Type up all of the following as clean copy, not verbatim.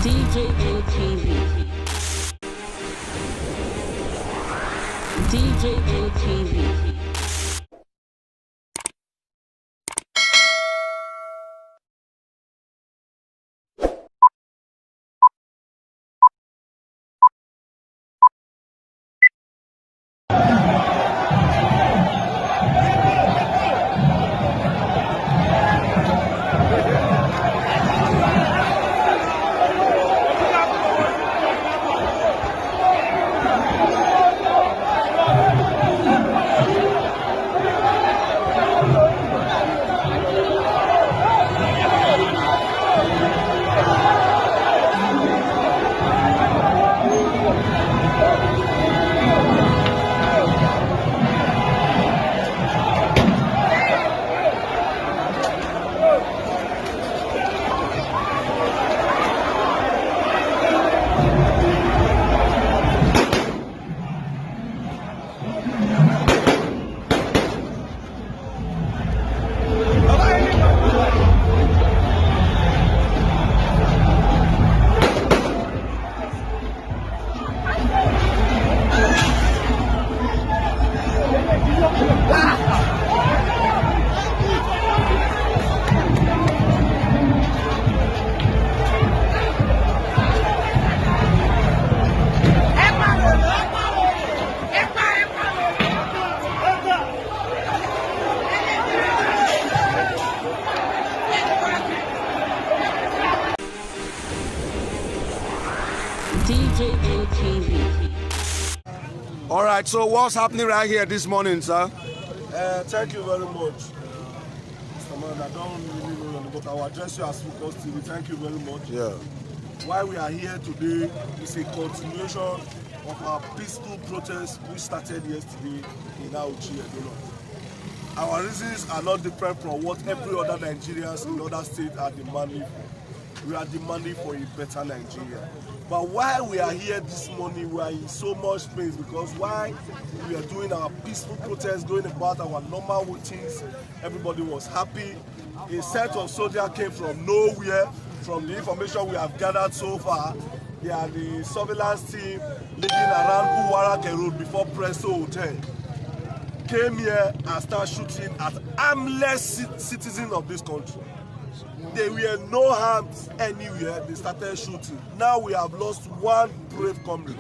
DJ ATV. DJ ATV. DJ ATV. All right, so what's happening right here this morning, sir? Thank you very much, Mr. Man. I don't really know, but I will address you as Focus TV. Thank you very much. Yeah. Why we are here today is a continuation of our peaceful protest which started yesterday in Auchi, Edo. Our reasons are not different from what every other Nigerians in other states are demanding for. We are demanding for a better Nigeria. But why we are here this morning, we are in so much pain because why we are doing our peaceful protest, going about our normal routines, everybody was happy. A set of soldiers came from nowhere. From the information we have gathered so far, they are the surveillance team living around Uwarake Road before Presto Hotel. Came here and started shooting at armless citizens of this country. There were no harms anywhere. They started shooting. Now we have lost one brave comrade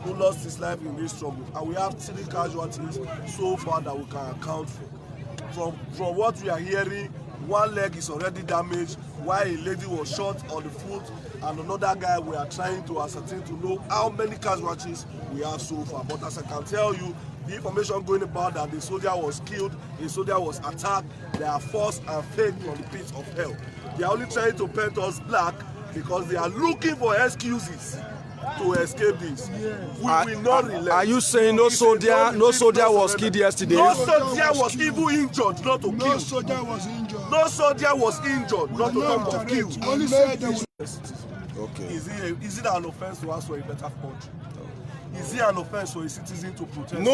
who lost his life in this struggle, and we have 3 casualties so far that we can account for. From what we are hearing, one leg is already damaged, while a lady was shot on the foot, and another guy we are trying to ascertain to know how many casualties we have so far. But as I can tell you, the information going about that the soldier was killed, the soldier was attacked, they are forced and fake from the pit of hell. They are only trying to paint us black because they are looking for excuses to escape this. We will not relent. Are you saying no soldier was killed yesterday? No soldier was even injured, not to kill. No soldier was injured. No soldier was injured, not to come of killed. Only said they Okay. Is it an offense to ask for a better country? Is it an offense for a citizen to protest? No!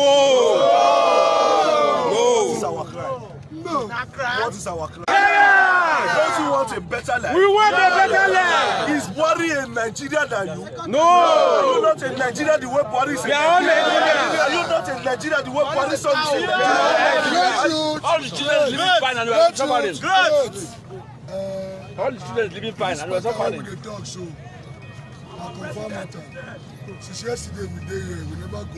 What is our crime? No. What is our crime? Don't you want a better life? We want a better life! Is Buhari a Nigeria than you? No! Are you not a Nigeria the way Buhari is? We are all Nigerians. Are you not a Nigeria the way Buhari is? All the children living fine and we are suffering. All the children living fine and we are suffering. With the dog, so I confirm matter. Since yesterday we dey here, we never go out.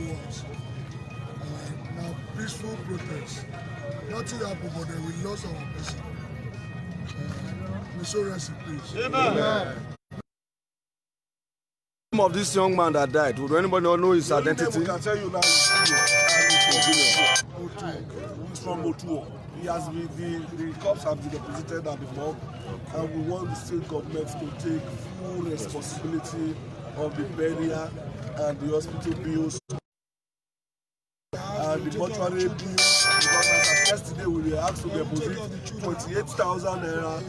Now peaceful protest. Nothing happened, but then we lost our person. We so rest in peace. Amen. The name of this young man that died, would anybody know his identity? We can tell you now. He's from Otuo. He has been, the cops have been deposited at the morgue, and we want the state government to take full responsibility of the burial and the hospital bills and the mortuary bills. Because as yesterday we were asked to deposit 28,000 naira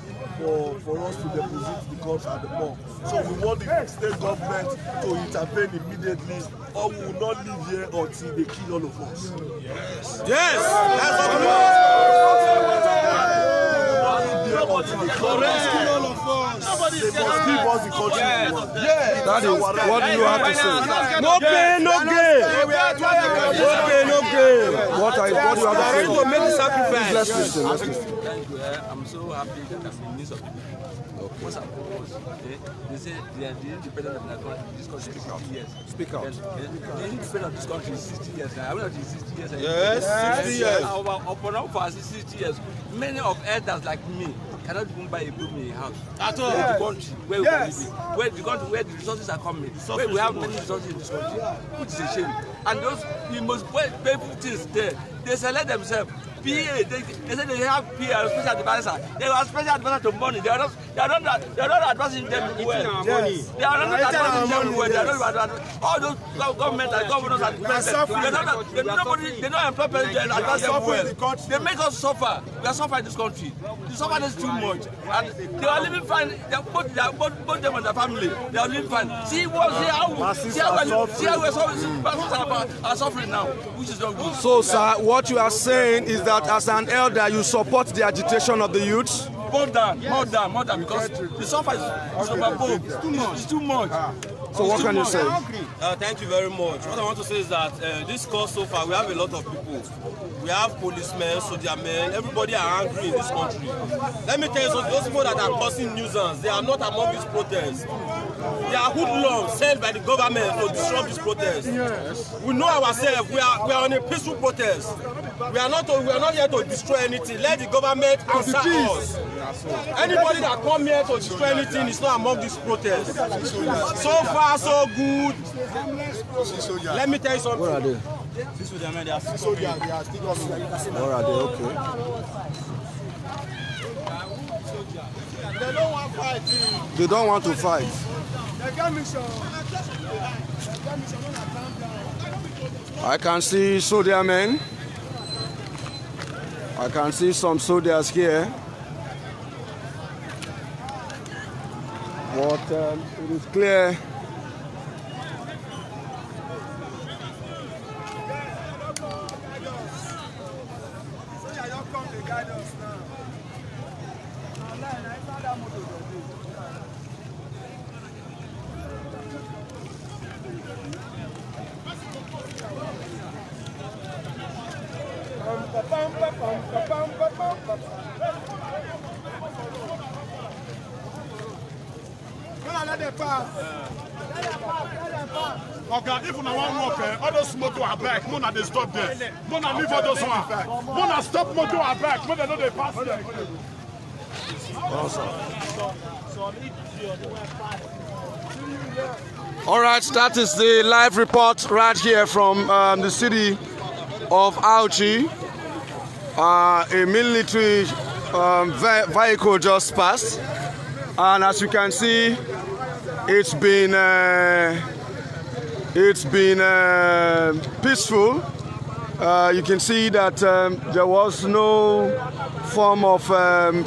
for us to deposit the corpse at the morgue. So we want the state government to intervene immediately, or we will not live here until they kill all of us. Yes! That's what we want! Nobody kill all of us. They must give us the country we want. That is, what do you have to say? No pain, no gain. No pain, no gain. What do you have to say? To make the sacrifice. Let's listen. Thank you. I'm so happy that I'm in midst of people. Most of they say the independence of this country is 60 years. Speak out. The independence of this country is 60 years now. I mean, it's 60 years. Yes, 60 years. Upon for 60 years, many of elders like me cannot even buy a room in a house. At all. The country where we are living, where the country where the resources are coming, where we have many resources in this country, which is a shame. And those the most painful things there, they select themselves. PA, they say they have PA, special advisor. They are special advisor to money. They are not advising them well. They are not advising them well. They are not advising all those government and governors and presidents. They don't employ presidents and advise them well. They make us suffer. We are suffering in this country. The suffering is too much. And they are living fine. Both them and their family, they are living fine. See how we are suffering now, which is not good. So, sir, what you are saying is that as an elder, you support the agitation of the youth? More than, because the suffer is overboard. It's too much. So what can you say? Thank you very much. What I want to say is that this cause so far, we have a lot of people. We have policemen, soldier men, everybody are angry in this country. Let me tell you something, those people that are causing nuisance, they are not among these protests. They are hoodlums sent by the government to disrupt this protest. Yes. We know ourselves, we are on a peaceful protest. We are not here to destroy anything. Let the government answer us. Anybody that come here to destroy anything is not among these protests. So far, so good. Let me tell you something. Where are they? They are still coming. Where are they? Okay. They don't want to fight. They don't want to fight. I can see soldier men. I can see some soldiers here. But it is clear Okay, if you want walk, all those motor are back. Mona they stop there. Mona leave all those one. Mona stop motor are back. Mona know they pass there. All right, that is the live report right here from the city of Auchi. A military vehicle just passed, and as you can see, it's been peaceful. You can see that there was no form of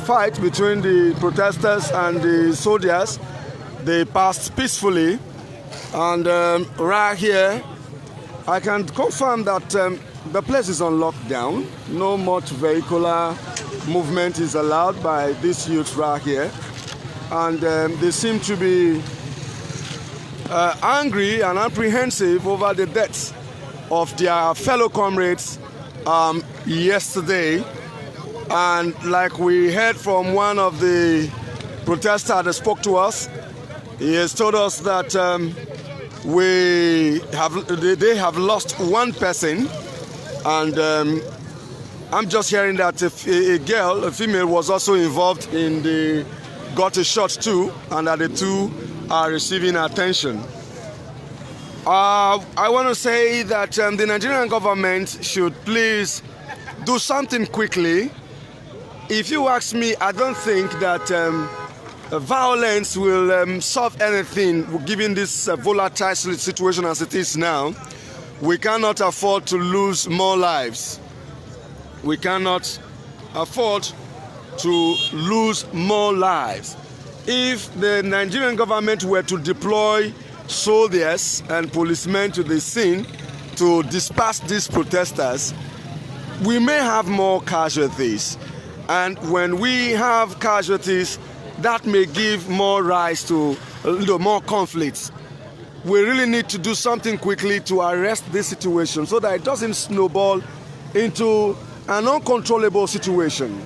fight between the protesters and the soldiers. They passed peacefully, and right here I can confirm that the place is on lockdown. No much vehicular movement is allowed by these youths right here, and they seem to be angry and apprehensive over the deaths of their fellow comrades yesterday. And like we heard from one of the protesters that spoke to us, he has told us that they have lost one person, and I'm just hearing that a female was also involved in got a shot too, and that the two are receiving attention. I want to say that the Nigerian government should please do something quickly. If you ask me, I don't think that violence will solve anything given this volatile situation as it is now. We cannot afford to lose more lives. We cannot afford to lose more lives. If the Nigerian government were to deploy soldiers and policemen to the scene to disperse these protesters, we may have more casualties. And when we have casualties, that may give more rise to more conflicts. We really need to do something quickly to arrest this situation so that it doesn't snowball into an uncontrollable situation.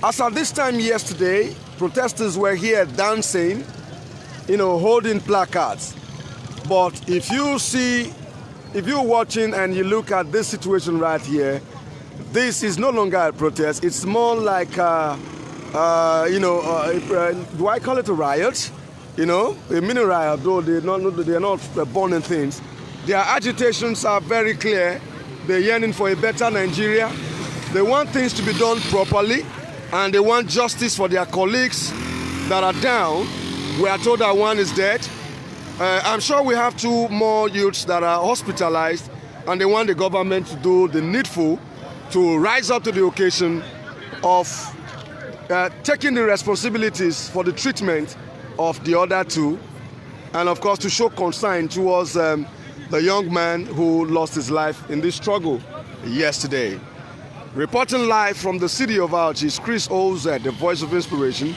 As at this time yesterday, protesters were here dancing, holding placards. But if you're watching and you look at this situation right here, this is no longer a protest. It's more like, do I call it a riot? A mini riot, though they're not burning things. Their agitations are very clear. They're yearning for a better Nigeria. They want things to be done properly, and they want justice for their colleagues that are down. We are told that one is dead. I'm sure we have 2 more youths that are hospitalized, and they want the government to do the needful to rise up to the occasion of taking the responsibilities for the treatment of the other 2, and of course to show concern towards the young man who lost his life in this struggle yesterday. Reporting live from the city of Auchi is Chris Oz, the voice of inspiration,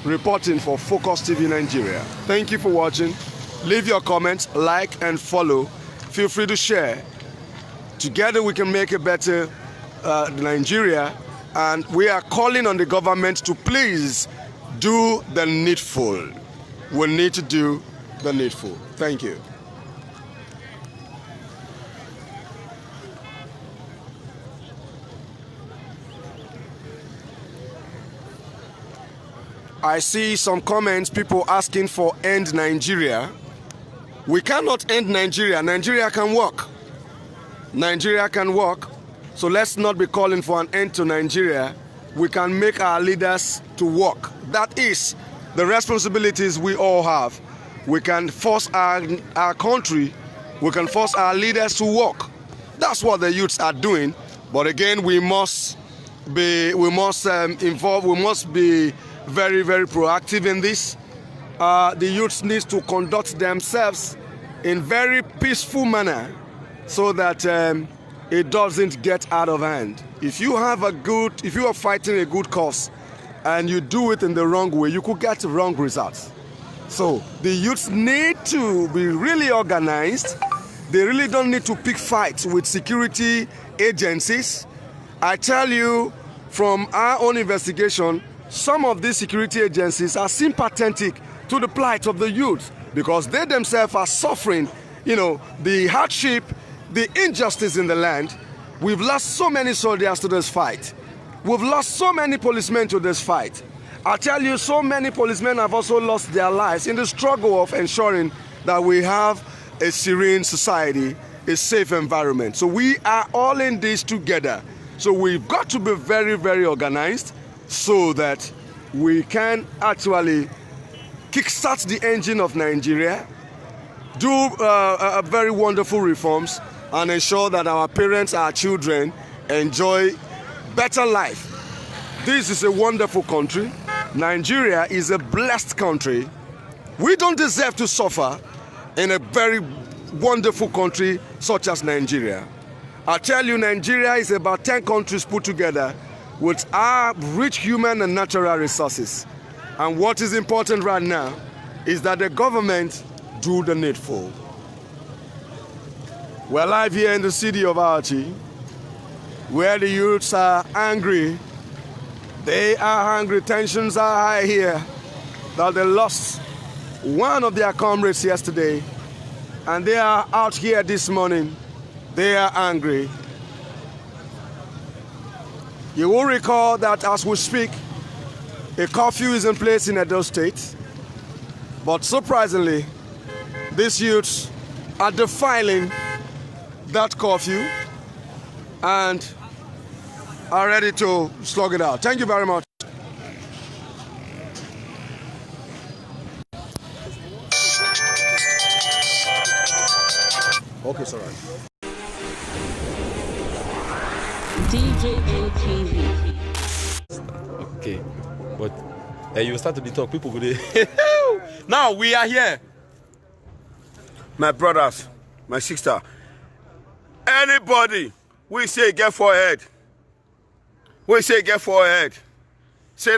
reporting for Focus TV Nigeria. Thank you for watching. Leave your comments, like and follow. Feel free to share. Together we can make a better Nigeria, and we are calling on the government to please do the needful. We need to do the needful. Thank you. I see some comments, people asking for end Nigeria. We cannot end Nigeria. Nigeria can work. Nigeria can work. So let's not be calling for an end to Nigeria. We can make our leaders to work. That is the responsibilities we all have. We can force our country, we can force our leaders to work. That's what the youths are doing. But again, we must be involved. We must be very, very proactive in this. The youths need to conduct themselves in very peaceful manner so that it doesn't get out of hand. If you are fighting a good cause and you do it in the wrong way, you could get wrong results. So the youths need to be really organized. They really don't need to pick fights with security agencies. I tell you from our own investigation, some of these security agencies are sympathetic to the plight of the youth because they themselves are suffering, the hardship, the injustice in the land. We've lost so many soldiers to this fight. We've lost so many policemen to this fight. I tell you, so many policemen have also lost their lives in the struggle of ensuring that we have a serene society, a safe environment. So we are all in this together. So we've got to be very, very organized so that we can actually kickstart the engine of Nigeria, do very wonderful reforms, and ensure that our parents, our children enjoy better life. This is a wonderful country. Nigeria is a blessed country. We don't deserve to suffer in a very wonderful country such as Nigeria. I tell you, Nigeria is about 10 countries put together with our rich human and natural resources. And what is important right now is that the government do the needful. We're live here in the city of Auchi, where the youths are angry. They are angry. Tensions are high here that they lost one of their comrades yesterday, and they are out here this morning. They are angry. You will recall that as we speak, a curfew is in place in Edo State, but surprisingly, these youths are defiling that curfew and are ready to slug it out. Thank you very much. Okay, sorry. DJA TV. Okay, but you start to be talk, people go there. Now we are here. My brothers, my sister, anybody we say get forehead, say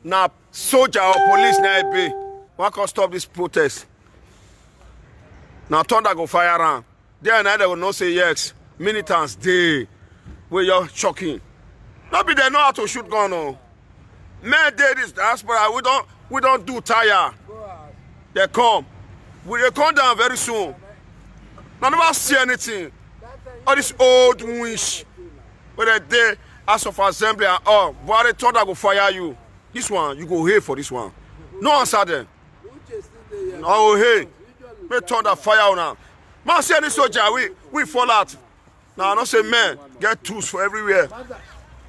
na soldier or police na e be. Why can't stop this protest? Now thunder go fire around. Then they will not say yes. Militants dey where you're shocking. Not be they know how to shoot gun. No. Men dey this diaspora. We don't do tire. They come. We they come down very soon. I never see anything. All this old wish where they dey House of Assembly and all. But they thunder go fire you. This one you go here for this one. No answer them. Oh hey, we thunder fire now. Man say any soldier we fall out. Now I don't say men get tools for everywhere.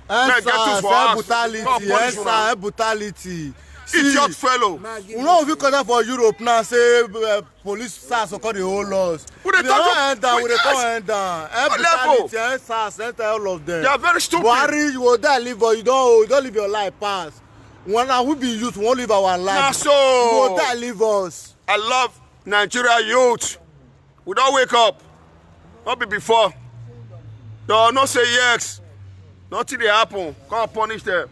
Men get tools for us. Brutality. Idiot fellow. We know if you come for Europe now, say police SARS will call the whole laws. We dey talk end down. Brutality, SARS, enter all of them. They are very stupid. Buhari, you will die live, but you don't live your life pass. When we be youth, we won't live our life. Nah, so you will die live us. I love Nigeria youth. We don't wake up. Not be before. No say yes. Nothing they happen. Come punish them.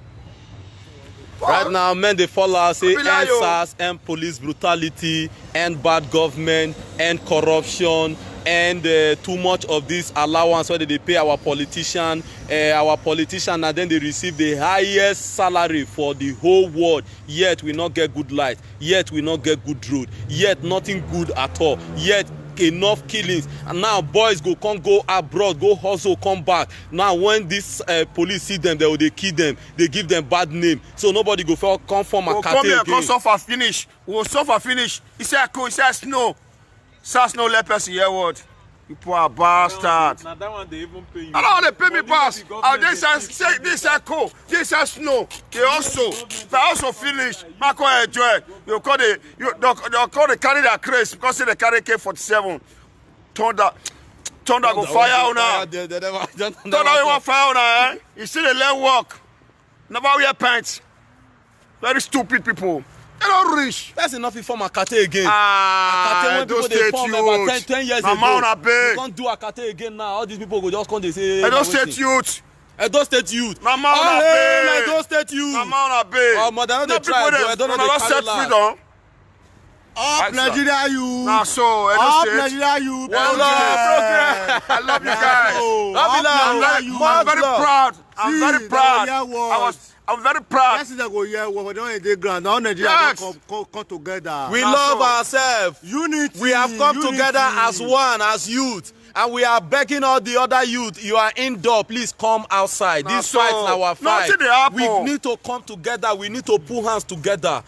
Right now, men they follow say end SARS, end police brutality, end bad government, end corruption, and too much of this allowance where they pay our politician, and then they receive the highest salary for the whole world. Yet we not get good light. Yet we not get good road. Yet nothing good at all. Yet enough killings, and now boys go abroad, go hustle, come back. Now when this police see them, they kill them, they give them bad name, so nobody go come from a cartel again. Come suffer finish. We'll suffer finish. He said cool, he said snow. SARS no let person hear word. You poor bastard. Now that one they even pay you. I don't want to pay me pass. This is cool. This is snow. They also finish. Marco enjoy. They'll call the carry their craze because they carry K47. Thunder go fire on now. Thunder will fire on now. You see the leg walk. Never wear pants. Very stupid people. They don't reach. That's enough for Akate again. Akate when people they form about 10 years ago. You can't do Akate again now. All these people go just come they say. Edo State youth. Edo State youth. Edo State youth. Oh, mother, they try. I don't know they set freedom. Up Nigeria youth. Nah, so Edo Up State. Nigeria youth. I love you guys. I'm very proud. I'm very proud. I'm very proud. Yes, they go here. We don't in the ground. Now Nigeria come together. We love ourselves. Unity. We have come together as one, as youth. And we are begging all the other youth. You are indoor. Please come outside. This fight is our fight. We need to come together. We need to put hands together.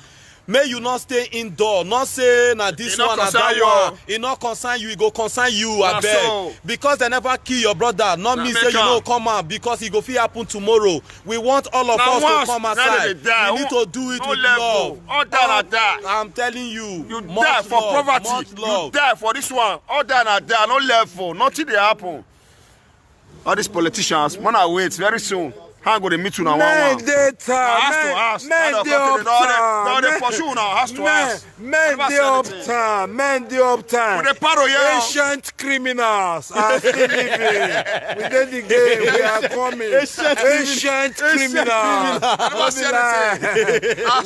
May you not stay indoor. Not say na this one and that one. It not concern you. It go concern you. I beg. Because they never kill your brother. Not me say you know come out because it go fit happen tomorrow. We want all of us to come outside. We need to do it with love. I'm telling you. You die for poverty. You die for this one. All that and that. No level. Nothing they happen. All these politicians, man, I wait very soon. How go they meet you now? Men dey time. Men dey up time. They pursue now. Has to ask. Men dey up time. Men dey up time. With the paro here. Ancient criminals are still living. We did the game. We are coming. Ancient criminals.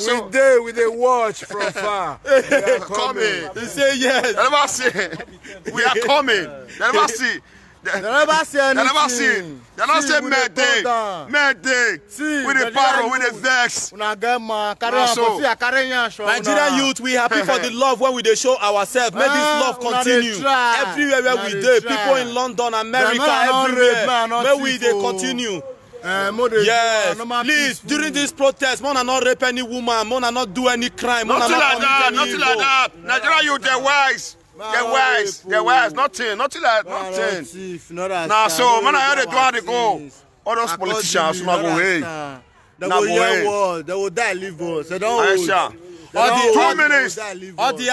We dey with the watch from far. We are coming. They say yes. They never see. We are coming. They never see. They never see anything. They never see. They never say men day. With the paro, with the vex. Nigerian youth, we happy for the love when we dey show ourselves. May this love continue. Everywhere where we dey, people in London, America, everywhere. May we dey continue. Yes, please, during this protest, Mona not rape any woman, Mona not do any crime, Mona nothing not like that, commit any nothing like that. Nigerian youth, they're wise. They're wise, nothing like nothing. Nah, so man, I heard they do how they go. All those politicians who go away. They will hear word. They will die live us. They don't. All the 2 minutes. All the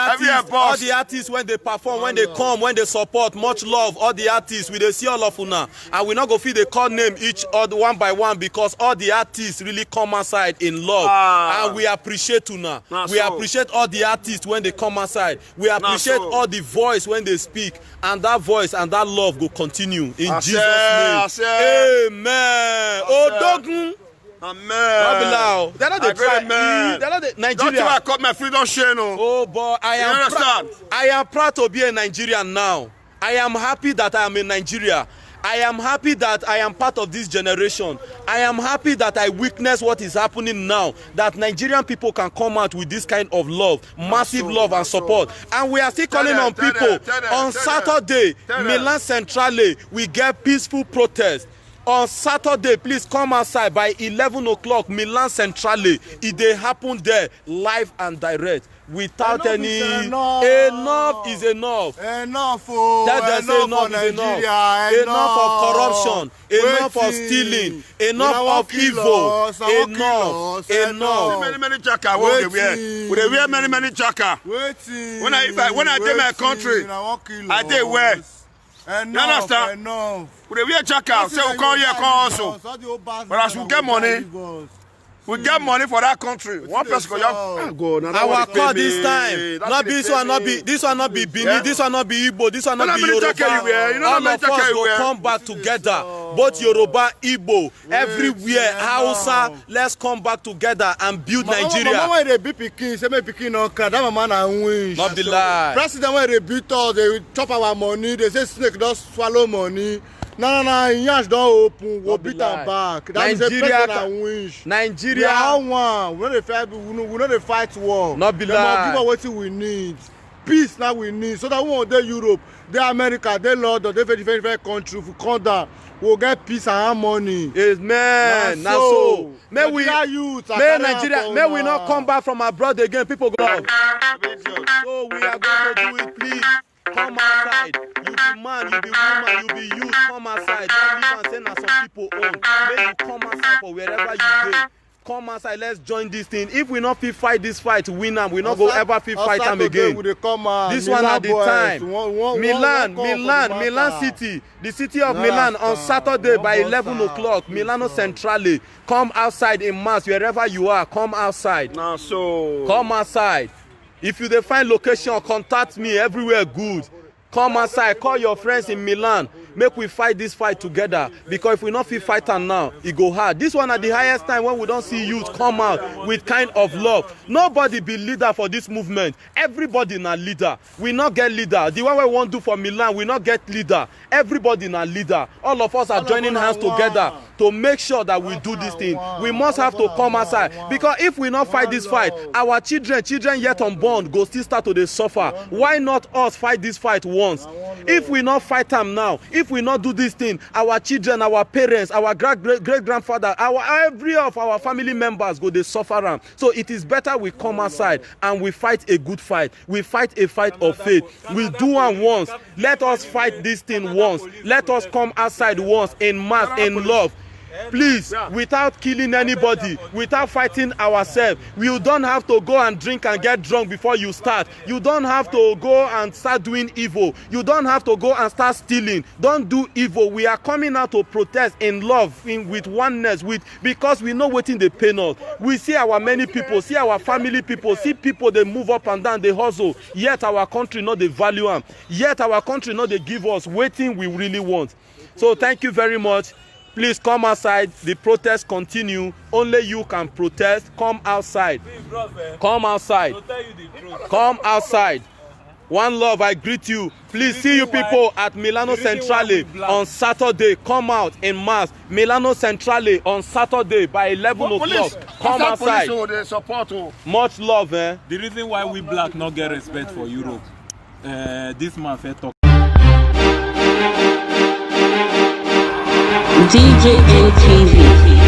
artists when they perform, when they come, when they support, much love. All the artists, we dey see all of una, and we not go fit dey call name each other one by one because all the artists really come outside in love, and we appreciate una. We appreciate all the artists when they come outside. We appreciate all the voice when they speak, and that voice and that love go continue in Jesus' name. Amen. Odogun. Amen. They're not the try. man. They're not the Don't Nigeria. you cut my freedom share, no. Oh boy, I You am understand? I am proud to be a Nigerian now. I am happy that I am in Nigeria. I am happy that I am part of this generation. I am happy that I witness what is happening now. That Nigerian people can come out with this kind of love, massive love and support. And we are still calling on people. On Saturday, Milan Centrale, we get peaceful protest. On Saturday, please come outside by 11 o'clock, Milan Centrale. It dey happen there, live and direct, without any. Enough is enough. Enough, oh. That enough, enough for is enough. Nigeria. Enough of corruption. Enough of stealing. Enough of evil. Enough. Many jackal. We wear many jackal. When I dey my country, I dey wear. You understand? We wear jackal. Say we come here, come also. But as we get money, we get money for that country. One person go just our call this time. Not this one, not be this one, not be Bini, this one not be Igbo, this one not be Yoruba. All of us will come back together. Both Yoruba, Igbo, everywhere, Hausa. Let's come back together and build Nigeria. Mama when they beat Pikin, say make Pikin no cry. That mama na win. Not be lie. President when they beat us, they chop our money. They say snake don swallow money. No, yansh don open. We'll beat am back. That Nigeria can win. Nigeria. We are one. We no dey fight war. Not be lie. Give us wetin we need. Peace now we need. So that we won't dey Europe, dey America, dey London, dey very country. If we come down, we'll get peace and harmony. Amen. Now so. May we Nigeria, may we not come back from abroad again. People go. So we are going to do it, please. Come outside. You be man, you be woman, you be youth. Come outside. Don't leave and say na some people own. May you come outside for wherever you go. Come outside. Let's join this thing. If we not fit fight this fight, win them. We not go ever fit fight them again. This one at the time. Milan City, the city of Milan on Saturday by 11 o'clock. Milano Centrale. Come outside in mass wherever you are. Come outside. Now so. Come outside. If you find location, contact me everywhere good. Come outside, call your friends in Milan. Make we fight this fight together. Because if we not fit fight am now, it go hard. This one at the highest time when we don't see youth come out with kind of love. Nobody be leader for this movement. Everybody na leader. We not get leader. The one we want to do for Milan, we not get leader. Everybody na leader. All of us are joining hands together to make sure that we do this thing. We must have to come outside. Because if we not fight this fight, our children yet unborn go still start to suffer. Why not us fight this fight once? If we not fight them now, if we not do this thing, our children, our parents, our great-grandfather, every of our family members go they suffer them. So it is better we come outside and we fight a good fight. We fight a fight of faith. We do one once. Let us fight this thing once. Let us come outside once in mass, in love. Please, without killing anybody, without fighting ourselves. You don't have to go and drink and get drunk before you start. You don't have to go and start doing evil. You don't have to go and start stealing. Don't do evil. We are coming out to protest in love, with oneness, because we know what in the pain us. We see our many people, see our family people, see people they move up and down, they hustle. Yet our country not they value them. Yet our country not they give us waiting we really want. So thank you very much. Please come outside. The protest continue. Only you can protest. Come outside. Come outside. Come outside. One love, I greet you. Please see you people at Milano Centrale on Saturday. Come out in mass. Milano Centrale on Saturday by 11 o'clock. Come outside. Much love, eh? The reason why we black not get respect for Europe, this man fair talk. DJ ATV.